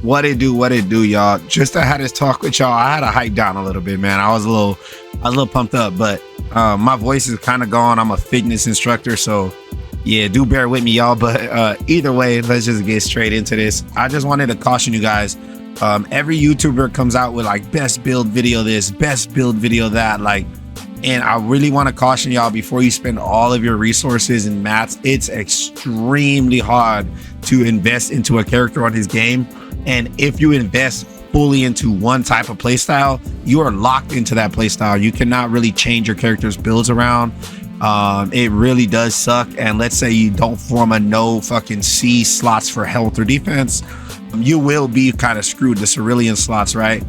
What it do, y'all? Just to have this talk with y'all, I had to hype down a little bit, man. I was a little pumped up, but my voice is kind of gone. I'm a fitness instructor, so yeah, do bear with me, y'all. But either way, let's just get straight into this. I just wanted to caution you guys. Every YouTuber comes out with like best build video this, best build video that, like, and I really want to caution y'all before you spend all of your resources in mats. It's extremely hard to invest into a character on his game. And if you invest fully into one type of playstyle, you are locked into that playstyle. You cannot really change your character's builds around. It really does suck. And let's say you don't form a no fucking C slots for health or defense, you will be kind of screwed. The cerulean slots, right?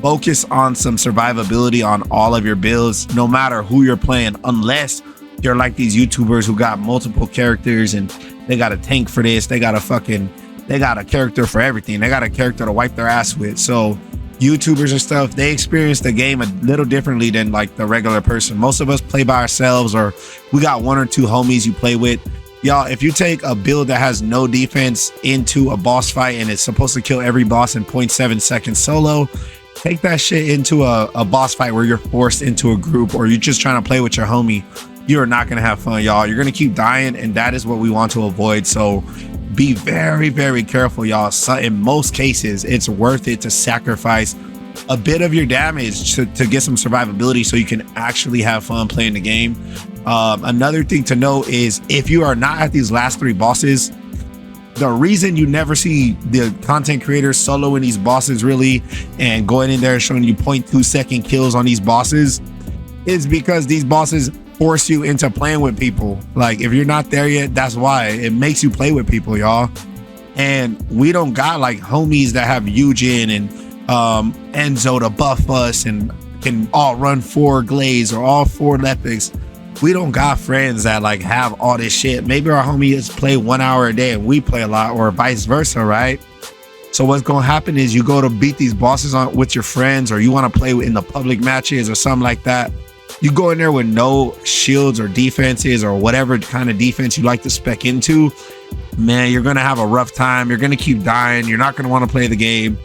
Focus on some survivability on all of your builds, no matter who you're playing, unless you're like these YouTubers who got multiple characters and they got a tank for this, they got a character for everything, they got a character to wipe their ass with. So YouTubers and stuff, they experience the game a little differently than like the regular person. Most of us play by ourselves, or we got one or two homies you play with. Y'all, if you take a build that has no defense into a boss fight and it's supposed to kill every boss in 0.7 seconds solo, take that shit into a boss fight where you're forced into a group, or you're just trying to play with your homie. You're not going to have fun, y'all. You're going to keep dying, and that is what we want to avoid. So be very, very careful, y'all. So in most cases, it's worth it to sacrifice a bit of your damage to get some survivability so you can actually have fun playing the game. Another thing to note is if you are not at these last three bosses, the reason you never see the content creators soloing these bosses really and going in there and showing you 0.2 second kills on these bosses is because these bosses force you into playing with people. Like, if you're not there yet, that's why. It makes you play with people, y'all. And we don't got like homies that have Eugen and Enzo to buff us and can all run 4 Glaze or all 4 Lepics. We don't got friends that like have all this shit. Maybe our homie just play 1 hour a day and we play a lot, or vice versa, right? So what's going to happen is you go to beat these bosses with your friends, or you want to play in the public matches or something like that. You go in there with no shields or defenses or whatever kind of defense you like to spec into, man, you're going to have a rough time. You're going to keep dying. You're not going to want to play the game.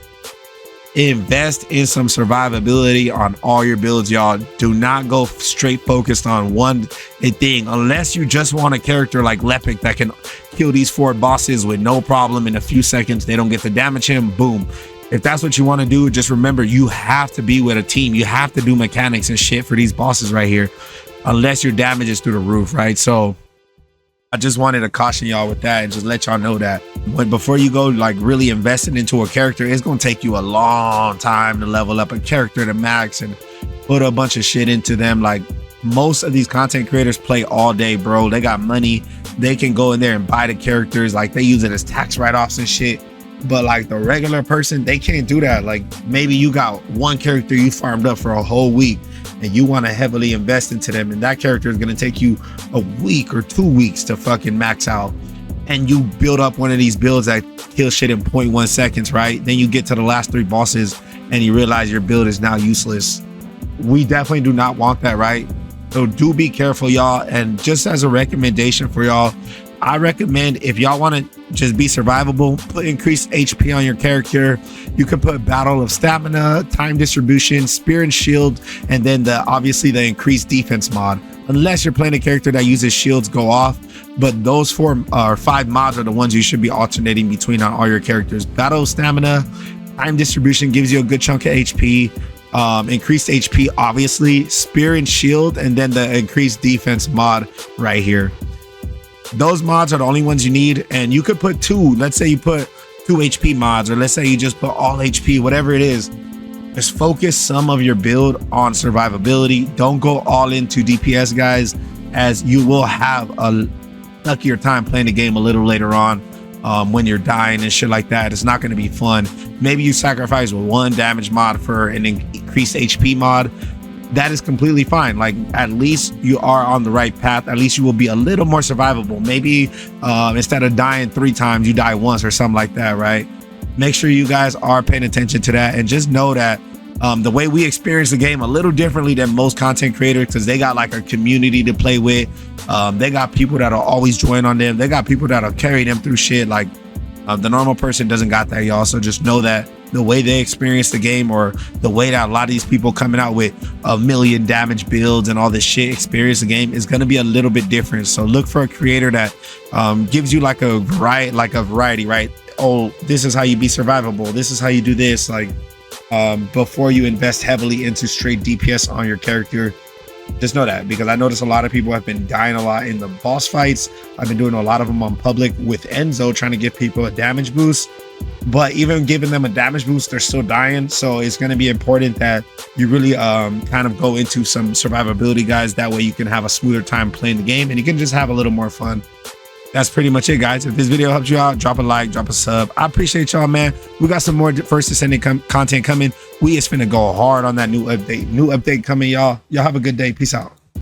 Invest in some survivability on all your builds, y'all. Do not go straight focused on one thing, unless you just want a character like Lepic that can kill these 4 bosses with no problem in a few seconds. They don't get to damage him, boom. If that's what you want to do, just remember, you have to be with a team. You have to do mechanics and shit for these bosses right here, unless your damage is through the roof, right? So I just wanted to caution y'all with that and just let y'all know that. But before you go like really investing into a character, it's going to take you a long time to level up a character to max and put a bunch of shit into them. Like, most of these content creators play all day, bro. They got money. They can go in there and buy the characters. Like, they use it as tax write-offs and shit. But like the regular person, they can't do that. Like, maybe you got one character you farmed up for a whole week and you want to heavily invest into them, and that character is going to take you a week or 2 weeks to fucking max out, and you build up one of these builds that kill shit in 0.1 seconds, right? Then you get to the last 3 bosses and you realize your build is now useless. We definitely do not want that, right? So do be careful, y'all. And just as a recommendation for y'all, I recommend, if y'all want to just be survivable, put increased HP on your character. You can put Battle of Stamina, Time Distribution, Spear and Shield, and then obviously the increased defense mod. Unless you're playing a character that uses shields, go off. But those 4 or 5 mods are the ones you should be alternating between on all your characters. Battle of Stamina, Time Distribution gives you a good chunk of HP. Increased HP, obviously, Spear and Shield, and then the increased defense mod right here. Those mods are the only ones you need, and you could put 2. Let's say you put 2 HP mods, or let's say you just put all HP, whatever it is. Just focus some of your build on survivability. Don't go all into DPS, guys, as you will have a luckier time playing the game a little later on when you're dying and shit like that. It's not going to be fun. Maybe you sacrifice 1 damage mod for an increased HP mod. That is completely fine. Like, at least you are on the right path. At least you will be a little more survivable. Maybe instead of dying 3 times, you die once or something like that, right? Make sure you guys are paying attention to that, and just know that the way we experience the game a little differently than most content creators, because they got like a community to play with. They got people that'll always join on them. They got people that'll carry them through shit. Like, The normal person doesn't got that, y'all. So just know that the way they experience the game, or the way that a lot of these people coming out with a million damage builds and all this shit experience the game, is going to be a little bit different. So look for a creator that gives you like a variety, right? Oh, this is how you be survivable. This is how you do this. Like, before you invest heavily into straight DPS on your character. Just know that, because I noticed a lot of people have been dying a lot in the boss fights. I've been doing a lot of them on public with Enzo, trying to give people a damage boost. But even giving them a damage boost, they're still dying. So it's going to be important that you really kind of go into some survivability, guys. That way you can have a smoother time playing the game, and you can just have a little more fun. That's pretty much it, guys. If this video helped you out, drop a like, drop a sub. I appreciate y'all, man. We got some more First Descendant content coming. We is finna go hard on that new update. New update coming, y'all. Y'all have a good day. Peace out.